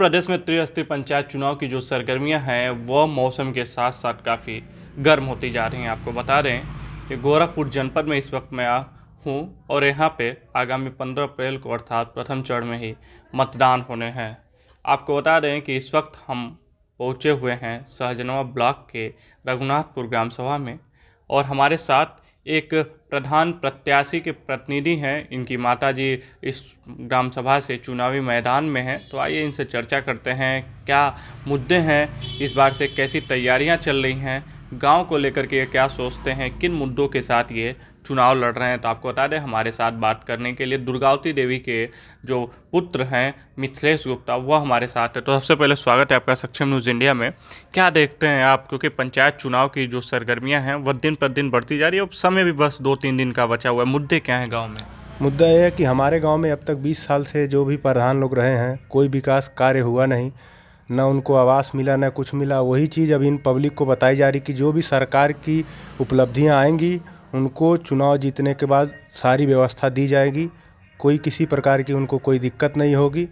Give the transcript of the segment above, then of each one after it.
प्रदेश में त्रिस्तरीय पंचायत चुनाव की जो सरगर्मियां हैं वह मौसम के साथ साथ काफ़ी गर्म होती जा रही हैं। आपको बता रहे हैं कि गोरखपुर जनपद में इस वक्त मैं हूँ और यहाँ पे आगामी 15 अप्रैल को अर्थात प्रथम चरण में ही मतदान होने हैं। आपको बता दें कि इस वक्त हम पहुँचे हुए हैं सहजनवा ब्लॉक के रघुनाथपुर ग्राम सभा में और हमारे साथ एक प्रधान प्रत्याशी के प्रतिनिधि हैं। इनकी माताजी इस ग्राम सभा से चुनावी मैदान में हैं, तो आइए इनसे चर्चा करते हैं क्या मुद्दे हैं, इस बार से कैसी तैयारियां चल रही हैं, गांव को लेकर के ये क्या सोचते हैं, किन मुद्दों के साथ ये चुनाव लड़ रहे हैं। तो आपको बता दें हमारे साथ बात करने के लिए दुर्गावती देवी के जो पुत्र हैं मिथिलेश गुप्ता वह हमारे साथ है। तो सबसे पहले स्वागत है आपका सक्षम न्यूज़ इंडिया में। क्या देखते हैं आप, क्योंकि पंचायत चुनाव की जो सरगर्मियां हैं वह दिन पर दिन बढ़ती जा रही है और समय भी बस 2-3 दिन का बचा हुआ है। मुद्दे क्या हैं गाँव में? मुद्दा यह है कि हमारे गांव में अब तक 20 साल से जो भी प्रधान लोग रहे हैं कोई विकास कार्य हुआ नहीं, न उनको आवास मिला न कुछ मिला। वही चीज़ अभी इन पब्लिक को बताई जा रही कि जो भी सरकार की उपलब्धियां आएंगी उनको चुनाव जीतने के बाद सारी व्यवस्था दी जाएगी, कोई किसी प्रकार की उनको कोई दिक्कत नहीं होगी।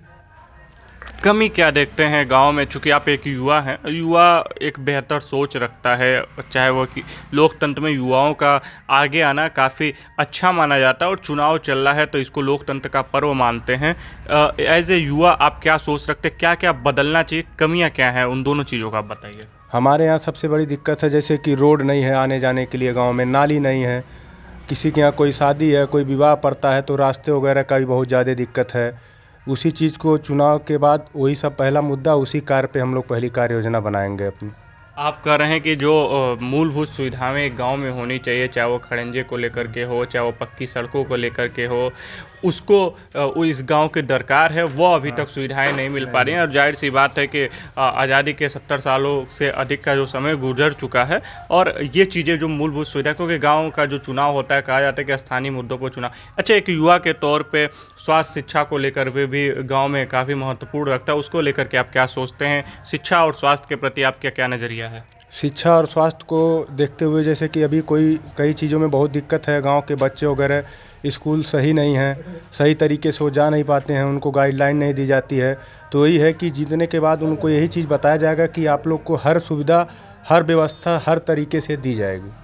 कमी क्या देखते हैं गांव में? चूँकि आप एक युवा हैं, युवा एक बेहतर सोच रखता है, चाहे वो कि लोकतंत्र में युवाओं का आगे आना काफ़ी अच्छा माना जाता है और चुनाव चल रहा है तो इसको लोकतंत्र का पर्व मानते हैं। एज ए युवा आप क्या सोच रखते हैं, क्या क्या बदलना चाहिए, कमियां क्या हैं, उन दोनों चीज़ों का आप बताइए। हमारे यहाँ सबसे बड़ी दिक्कत है जैसे कि रोड नहीं है आने जाने के लिए, गाँव में नाली नहीं है, किसी के यहाँ कोई शादी है कोई विवाह पड़ता है तो रास्ते वगैरह का भी बहुत ज़्यादा दिक्कत है। उसी चीज़ को चुनाव के बाद वही सब पहला मुद्दा, उसी कार्य पे हम लोग पहली कार्य योजना बनाएंगे अपनी। आप कह रहे हैं कि जो मूलभूत सुविधाएं गांव में होनी चाहिए, चाहे वो खड़ंजे को लेकर के हो, चाहे वो पक्की सड़कों को लेकर के हो, उसको इस गांव के दरकार है, वो अभी तक सुविधाएं नहीं मिल पा रही हैं। और जाहिर सी बात है कि आज़ादी के 70 सालों से अधिक का जो समय गुजर चुका है और ये चीज़ें जो मूलभूत सुविधा, क्योंकि गांव का जो चुनाव होता है कहा जाता है कि स्थानीय मुद्दों पर चुनाव। अच्छा, एक युवा के तौर पे स्वास्थ्य शिक्षा को लेकर भी गाँव में काफ़ी महत्वपूर्ण रखता है, उसको लेकर के आप क्या सोचते हैं? शिक्षा और स्वास्थ्य के प्रति आपका क्या नज़रिया है? शिक्षा और स्वास्थ्य को देखते हुए जैसे कि अभी कई चीज़ों में बहुत दिक्कत है, गांव के बच्चे वगैरह स्कूल सही नहीं हैं, सही तरीके से वो जा नहीं पाते हैं, उनको गाइडलाइन नहीं दी जाती है। तो यही है कि जीतने के बाद उनको यही चीज़ बताया जाएगा कि आप लोग को हर सुविधा हर व्यवस्था हर तरीके से दी जाएगी।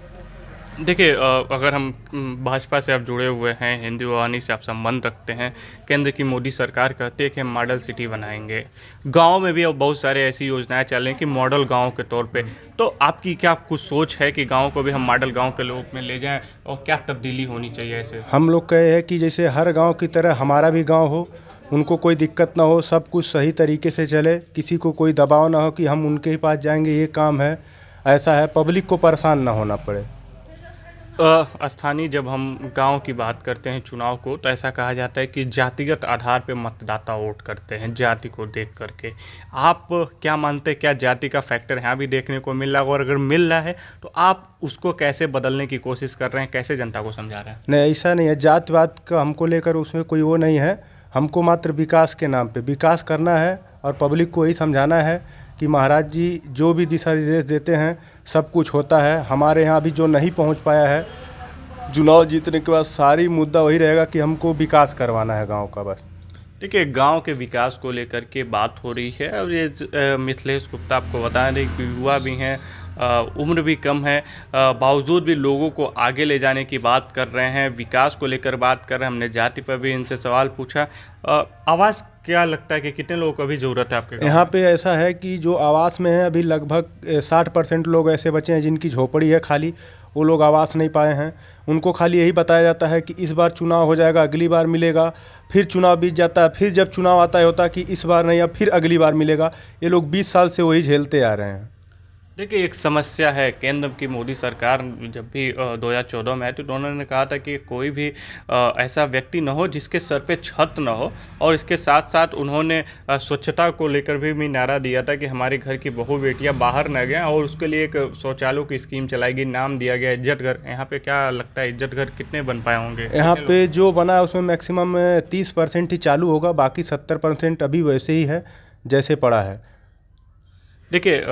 देखिए, अगर हम भाजपा से आप जुड़े हुए हैं, हिंदुवानी से आप संबंध रखते हैं, केंद्र की मोदी सरकार कहती है कि हम मॉडल सिटी बनाएंगे, गांव में भी अब बहुत सारे ऐसी योजनाएं चल रही हैं कि मॉडल गांव के तौर पे, तो आपकी क्या कुछ सोच है कि गांव को भी हम मॉडल गांव के रूप में ले जाएं और क्या तब्दीली होनी चाहिए ऐसे? हम लोग कहे हैं कि जैसे हर गाँव की तरह हमारा भी गाँव हो, उनको कोई दिक्कत ना हो, सब कुछ सही तरीके से चले, किसी को कोई दबाव ना हो कि हम उनके ही पास जाएंगे ये काम है, ऐसा है, पब्लिक को परेशान ना होना पड़े। स्थानीय जब हम गांव की बात करते हैं चुनाव को, तो ऐसा कहा जाता है कि जातिगत आधार पे मतदाता वोट करते हैं, जाति को देख करके। आप क्या मानते हैं, क्या जाति का फैक्टर यहाँ भी देखने को मिल रहा है, और अगर मिल रहा है तो आप उसको कैसे बदलने की कोशिश कर रहे हैं, कैसे जनता को समझा रहे हैं? नहीं, ऐसा नहीं है, जातिवाद का हमको लेकर उसमें कोई वो नहीं है। हमको मात्र विकास के नाम पे विकास करना है और पब्लिक को यही समझाना है कि महाराज जी जो भी दिशा निर्देश देते हैं सब कुछ होता है। हमारे यहाँ भी जो नहीं पहुँच पाया है, चुनाव जीतने के बाद सारी मुद्दा वही रहेगा कि हमको विकास करवाना है गांव का बस। देखिए, गांव के विकास को लेकर के बात हो रही है और ये मिथिलेश गुप्ता आपको बता दें कि युवा भी हैं, उम्र भी कम है, बावजूद भी लोगों को आगे ले जाने की बात कर रहे हैं, विकास को लेकर बात कर रहे हैं। हमने जाति पर भी इनसे सवाल पूछा। आवास क्या लगता है कि कितने लोगों को अभी ज़रूरत है आपके गाँव? यहाँ पे ऐसा है कि जो आवास में है अभी लगभग 60% लोग ऐसे बचे हैं जिनकी झोपड़ी है खाली, वो लोग आवास नहीं पाए हैं। उनको खाली यही बताया जाता है कि इस बार चुनाव हो जाएगा, अगली बार मिलेगा, फिर चुनाव बीत जाता है, फिर जब चुनाव आता है होता है कि इस बार नहीं, अब फिर अगली बार मिलेगा। ये लोग 20 साल से वही झेलते आ रहे हैं। देखिए, एक समस्या है, केंद्र की मोदी सरकार जब भी 2014 में आई तो उन्होंने कहा था कि कोई भी ऐसा व्यक्ति न हो जिसके सर पे छत न हो, और इसके साथ साथ उन्होंने स्वच्छता को लेकर भी नारा दिया था कि हमारे घर की बहू बेटियां बाहर न गएं और उसके लिए एक शौचालयों की स्कीम चलाएगी, नाम दिया गया इज्जत घर। यहाँ पे क्या लगता है इज्जत घर कितने बन पाए होंगे? यहाँ पे जो बना है उसमें मैक्सिमम 30% ही चालू होगा, बाकी 70% अभी वैसे ही है जैसे पड़ा है। देखिए,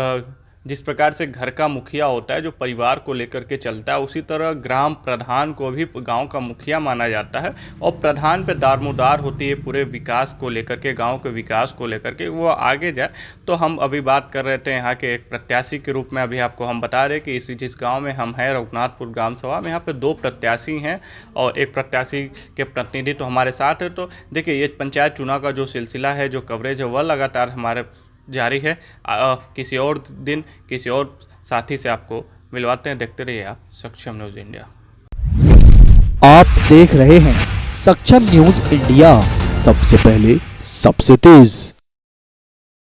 जिस प्रकार से घर का मुखिया होता है जो परिवार को लेकर के चलता है, उसी तरह ग्राम प्रधान को भी गांव का मुखिया माना जाता है और प्रधान पे दारोमदार होती है पूरे विकास को लेकर के, गांव के विकास को लेकर के वो आगे जाए। तो हम अभी बात कर रहे थे यहाँ के एक प्रत्याशी के रूप में, अभी आपको हम बता रहे कि जिस गाँव में हम हैं रघुनाथपुर ग्राम सभा में, यहाँ पर 2 प्रत्याशी हैं और एक प्रत्याशी के प्रतिनिधि तो हमारे साथ है। तो देखिए ये पंचायत चुनाव का जो सिलसिला है, जो कवरेज है, वह लगातार हमारे जारी है। किसी और दिन किसी और साथी से आपको मिलवाते हैं। देखते रहिए आप सक्षम न्यूज़ इंडिया। आप देख रहे हैं सक्षम न्यूज़ इंडिया, सबसे पहले सबसे तेज।